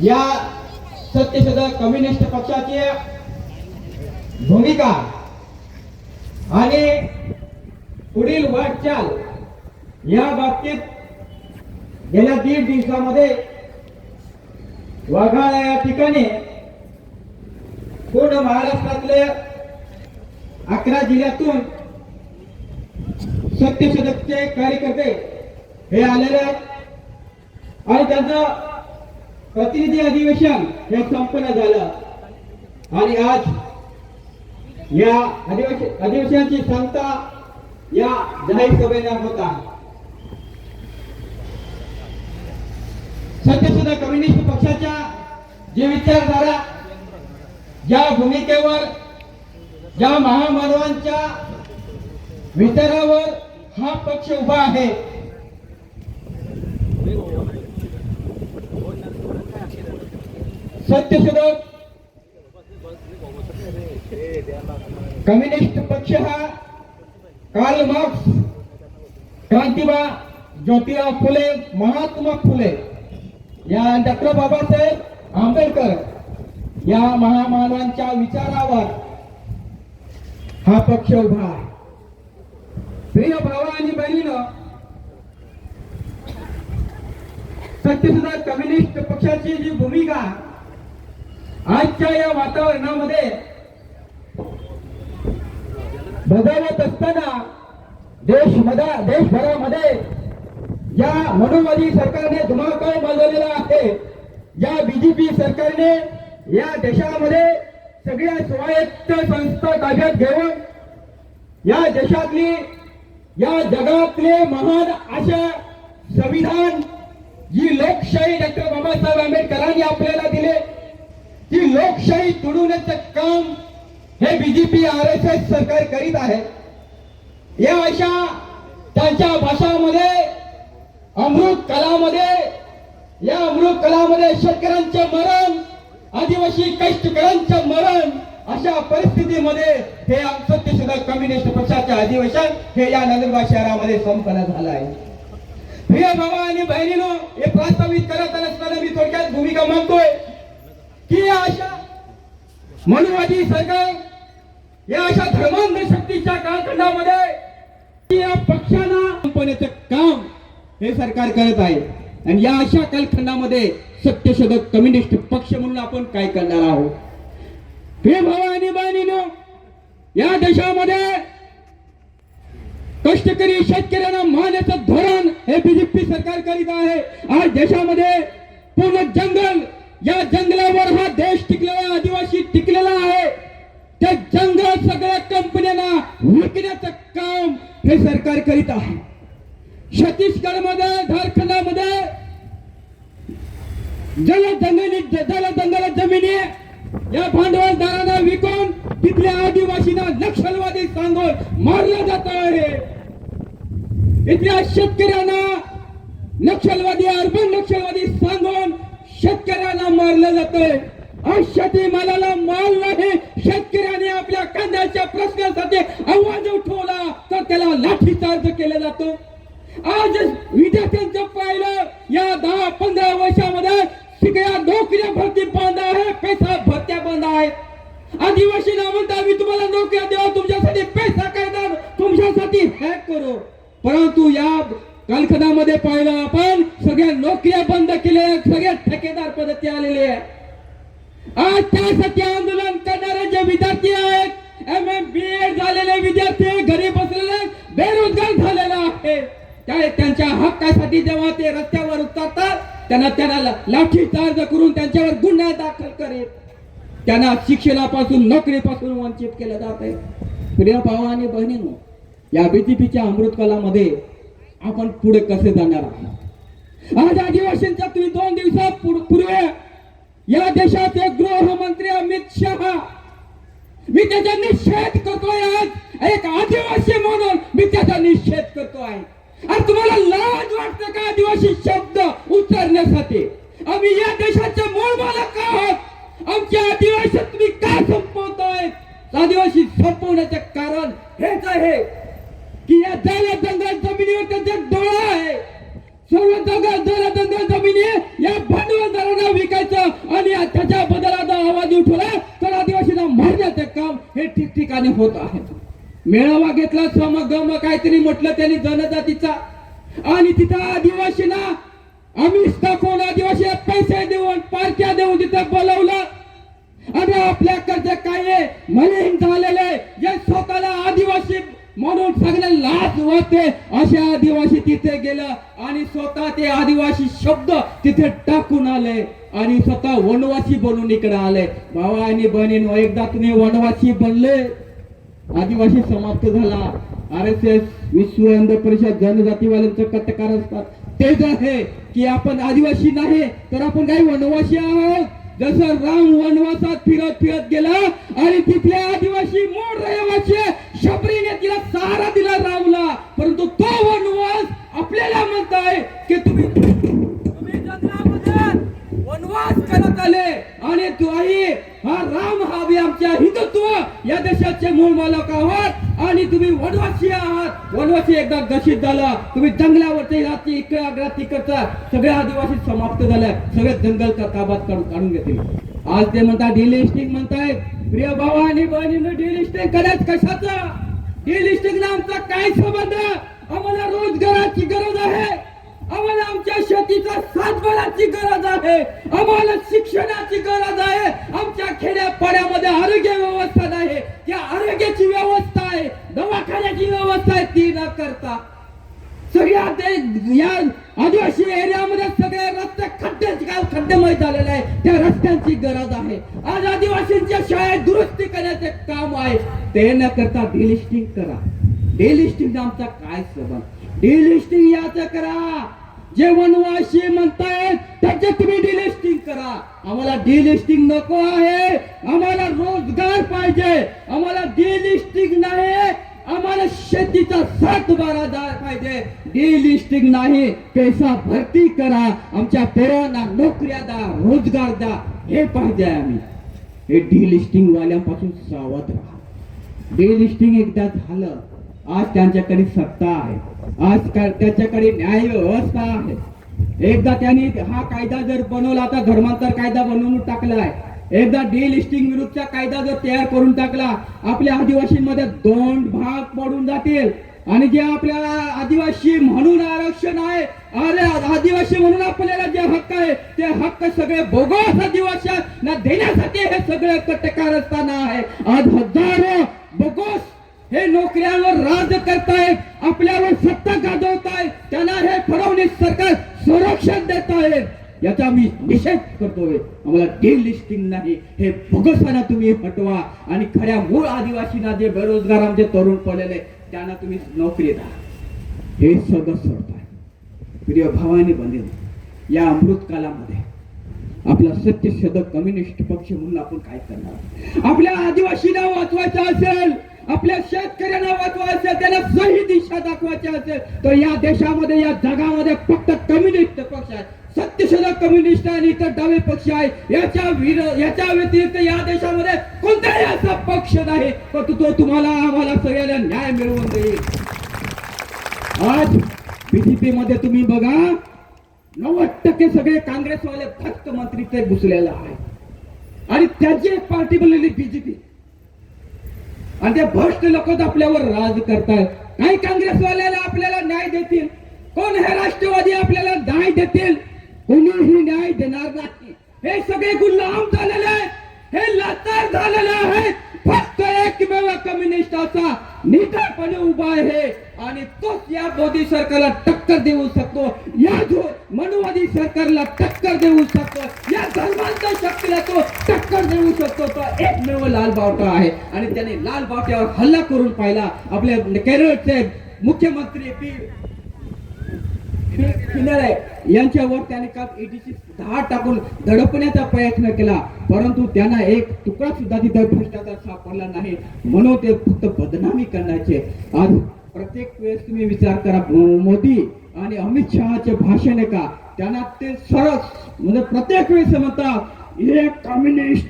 या सत्यशोधक कम्युनिस्ट पक्षाची भूमिका आणि पुढील वाटचाल या बाबतीत गेल्या 1.5 दिवसामध्ये वाघाळा या ठिकाणी पूर्ण महाराष्ट्रातले 11 जिल्ह्यातून सत्यशोधकचे कार्यकर्ते हे आलेले आहेत आणि त्यांचं प्रतिनिधी अधिवेशन हे संपन्न झालं आणि आज या अधिवेशनाची सांगता या जाहीर सभेने होता। सत्यशोधक कम्युनिस्ट पक्षाच्या जे विचारधारा, ज्या भूमिकेवर, ज्या महामानवांच्या विचारावर हा पक्ष उभा आहे, सत्यशोधक कम्युनिस्ट पक्ष हा कार्ल मार्क्स, क्रांतिबा ज्योतिराव फुले, महात्मा फुले या डॉक्टर बाबासाहेब आंबेडकर या महामानवांच्या विचारावर हा पक्ष उभा आहे। प्रिय भावा आणि बहिणींनो, सत्यशोधक कम्युनिस्ट पक्षाची जी भूमिका आजच्या या वातावरणामध्ये बदलत असताना देशभरामध्ये या मनोवादी सरकारने धुमाकूळ माजवलेला आहे। या बीजेपी सरकारने या देशामध्ये सगळ्या स्वायत्त संस्था ताब्यात घेऊन या देशातली, या जगातले महान अशा संविधान, जी लोकशाही डॉक्टर बाबासाहेब आंबेडकरांनी आपल्याला दिले, ती लोकशाही तुडवण्याचं काम हे बीजेपी RSS सरकार करीत आहे। या अशा त्यांच्या भाषामध्ये अमृत कलामध्ये, या अमृत कलामध्ये शेतकऱ्यांचे मरण, आदिवासी कष्टकऱ्यांचे मरण, अशा परिस्थितीमध्ये हे सत्यशोधक कम्युनिस्ट पक्षाचे अधिवेशन हे या नंदुरबार शहरामध्ये संपन्न झालं आहे। प्रिय भावा आणि बहिणींनो, हे प्रस्तावित करत असताना मी थोडक्यात भूमिका मांडतोय की या अशा मनोवादी सरकार, या अशा धर्मांध शक्तीच्या कालखंडामध्ये या पक्षांना संपवण्याचं काम हे सरकार करत आहे आणि या अशा कालखंडामध्ये सत्यशोधक कम्युनिस्ट पक्ष म्हणून आपण काय करणार आहोत? प्रिय भावा आणि बहिणींनो, या देशामध्ये कष्टकरी शेतकऱ्यांना मारण्याचं धोरण हे बीजेपी सरकार करीत आहे। आज देशामध्ये पूर्ण जंगल, या जंगलावर हा देश टिकलेला, आदिवासी टिकलेला आहे। ते जंगल सगळ्या कंपन्यांना विकण्याचं काम हे सरकार करीत आहे। छत्तीसगडमध्ये, झारखंडमध्ये जंगल जमिनी या भांडवलदारांना विकून तिथल्या आदिवासींना नक्षलवादी सांगून मारलं जात आहे। इथल्या शेतकऱ्यांना नक्षलवादी, अर्बन नक्षलवादी सांगून शेतकऱ्यांना मारलं जातंय। आज शेतीमालाला माल नाही, शेतकऱ्याने आपल्या कांद्याच्या प्रश्नासाठी आवाज उठवला तर त्याला लाठीचार्ज केला जातो। आज विद्यार्थ्यांचं पाहिलं, या 10-15 वर्षामध्ये सगळ्या नोकऱ्या भरती बंद आहे, पैसा भरत्या बंद आहे। आदिवासींना म्हणतात आम्ही तुम्हाला नोकऱ्या देऊ, तुमच्यासाठी पैसा काढणार, तुमच्यासाठी हॅक करू, परंतु या कालखंडामध्ये पाहिलं आपण सगळ्या नोकऱ्या बंद केल्या, सगळ्या ठेकेदार पद्धती आलेले आहे। आज त्यासाठी आंदोलन करणारे जे विद्यार्थी आहेत, MM BEd झालेले विद्यार्थी घरी बसलेले बेरोजगार झालेला आहे, त्यांच्या हक्कासाठी जेव्हा ते रस्त्यावर उतरतात त्यांना लाठीचार्ज करून त्यांच्यावर गुन्हा दाखल करीत त्यांना शिक्षणापासून, नोकरीपासून वंचित केलं जात आहे। प्रिय भावा आणि बहिणींनो, या बीजेपीच्या अमृतकालामध्ये आपण पुढे कसे जाणार आहोत? आज आदिवासींचा तुम्ही 2 दिवसापूर्वी या देशाचे गृहमंत्री अमित शहा, मी त्याचा निषेध करतोय। आज एक आदिवासी म्हणून मी त्याचा निषेध करतोय। आणि तुम्हाला लाज वाटतं का आदिवासी शब्द उच्चारण्यासाठी? आम्ही या देशाचे मूळ मालक आहोत, आमच्या आदिवासी तुम्ही का संपवताय? आदिवासी संपवण्याचे कारण हेच आहे की या जंगल जमिनीवर त्यांचा डोळा आहे। सर्व जंगल जमिनी या भांडवलदारांना विकायचं ठिकाणी होत आहेत. मेळावा घेतला, समगम काहीतरी म्हटलं त्यांनी जनजातीचा, आणि तिथं आदिवासींना आम्ही दाखवून आदिवासी पैसे देऊन पार्ट्या देऊन तिथं बोलवलं. आणि आपल्याकडे काय मलिन झालेले जे स्वतःला आदिवासी म्हणून सगळे लाच वाटते असे आदिवासी तिथे गेलं आणि स्वतः ते आदिवासी शब्द तिथे टाकून आले आणि स्वतः वनवासी बनून इकडे आले. भावा आणि बहिणींनो, एकदा तुम्ही वनवासी बनले, आदिवासी समाप्त झाला. RSS विश्व हिंदू परिषद जनजातीवाल्यांचं कटकार असतात तेच आहे की आपण आदिवासी नाही तर आपण काही वनवासी आहोत. जसं राम वनवासात फिरत फिरत गेला आणि तिथले आदिवासी मूळ रहिवासी शबरीने तिला सहारा दिला रामला, परंतु तो वनवास आपल्याला म्हणताय की तुम्ही जंगलामध्ये वनवास करत आले आणि तू आई हा राम हा बी आमच्या हिंदुत्व या देशाचे मूळ मालक आहात आणि तुम्ही वनवासी आहात. वनवासी एकदा घोषित झाला, तुम्ही जंगलावरचे रात्री इकडे तिकडचा सगळे आदिवासी समाप्त झाले, सगळे जंगल ताब्यात काढून घेतले. आज ते म्हणतात डिलिस्टिंग म्हणताय. प्रिय भावा आणि बहिणींनो, डिलिस्टिंग करायचं कशाचं? डिलिस्टिंग आमचा काय संबंध? आम्हाला रोजगाराची गरज आहे, आम्हाला आमच्या शेतीचा सातबाराची गरज आहे, आम्हाला शिक्षणाची गरज आहे. आमच्या खेड्यापाड्यामध्ये आरोग्य व्यवस्था नाही, त्या आरोग्याची व्यवस्था आहे, दवाखान्याची व्यवस्था आहे, ती न करता सगळ्या या आदिवासी एरियामध्ये सगळे रस्ते खड्डेमय झालेले आहे. त्या रस्त्यांची गरज आहे. आज आदिवासींच्या शाळेत दुरुस्ती करण्याचे काम आहे, ते न करता डिलिस्टिंग करा. डिलिस्टिंग आमचा काय संबंध? डिलिस्टिंग याचं करा, जे वनवासी म्हणतायत त्याचे तुम्ही डिलिस्टिंग करा. आम्हाला डिलिस्टिंग नको आहे, आम्हाला रोजगार पाहिजे. आम्हाला डिलिस्टिंग नाही, आम्हाला शेतीचा 7-12 पाहिजे. डिलिस्टिंग नाही, पैसा भरती करा, आमच्या पोरांना नोकऱ्या द्या, रोजगार द्या, हे पाहिजे आम्ही. हे डिलिस्टिंग वाल्यांपासून सावध राहा. डिलिस्टिंग एकदा झालं, आज त्यांच्याकडे सत्ता आहे, आज त्याच्याकडे न्याय व्यवस्था आहे. एकदा त्यांनी हा कायदा जर बनवला, आता धर्मांतर कायदा बनवून टाकलाय, एकदा डिलिस्टिंग विरुद्धचा कायदा जर तयार करून टाकला, आपल्या आदिवासींमध्ये 2 भाग पडून जातील. आणि जे आपल्याला आदिवासी म्हणून आरक्षण आहे, आदिवासी म्हणून आपल्याला जे हक्क आहे, ते हक्क सगळे बोगस आदिवासींना देण्यासाठी हे सगळे कटकारस्थान आहे. आज हजारो बोगस हे नोकऱ्यांवर राज करतायत, आपल्यावर सत्ता गाजवतायत, त्यांना हे फडणवीस सरकार संरक्षण देत आहे. याचा मी निषेध करतोय. आम्हाला डिलिस्टिंग नाही, हे बोगसांना तुम्ही हटवा आणि खऱ्या मूळ आदिवासींना, जे बेरोजगार आमचे तरुण पडलेले, त्यांना तुम्ही नोकरी द्या. हे सगळं सोडताय. प्रिय भावानी बंधू, या अमृत कालामध्ये आपला सत्यशोधक कम्युनिस्ट पक्ष म्हणून आपण काय करणार? आपल्या आदिवासींना वाचवायचं असेल, आपल्या शेतकऱ्यांना वाचवायचं असेल, त्याला सही दिशा दाखवायची असेल, तर या देशामध्ये या जगामध्ये फक्त कम्युनिस्ट पक्ष आहे. सत्यशोधक कम्युनिस्ट आणि इतर डावे पक्ष आहे. याच्या व्यतिरिक्त या देशामध्ये कोणताही असा पक्ष नाही, परंतु तो तुम्हाला आम्हाला सगळ्यांना न्याय मिळवून देईल. आज बीजेपी मध्ये तुम्ही बघा, 90% सगळे काँग्रेसवाले फक्त मंत्री ते घुसलेला आहे आणि त्याची एक पार्टी बनलेली बीजेपी, आणि ते भ्रष्ट लोक आपल्यावर राज करतायत. काही काँग्रेसवाल्याला आपल्याला न्याय देतील, कोण हे राष्ट्रवादी आपल्याला न्याय देतील? कोणीही न्याय देणार नाही. हे सगळे गुलाम झालेले आहेत, हे लाचार झालेले आहेत. फक्त एकमेव कम्युनिस्ट असा निडरपणे उभा आहे आणि तोच या मोदी सरकारला टक्कर देऊ शकतो, या मनुवादी सरकारला टक्कर देऊ शकतो, या धर्मांच्या शक्तीला तो टक्कर देऊ शकतो. तो एकमेव लाल बावटा आहे आणि त्याने लाल बावट्यावर हल्ला करून पाहिला. आपले केरळचे मुख्यमंत्री यांच्यावर त्याने काल EDची 10 टाकून दडपण्याचा प्रयत्न केला, परंतु त्यांना एक तुकडा सुद्धा तिथे भ्रष्टाचार सापडला नाही, म्हणून ते फक्त बदनामी करण्याचे. आज प्रत्येक वेळेस तुम्ही विचार करा, मोदी आणि अमित शहाचे भाषण आहे का, त्यांना ते सरस म्हणजे प्रत्येक वेळेस म्हणतात एक कम्युनिस्ट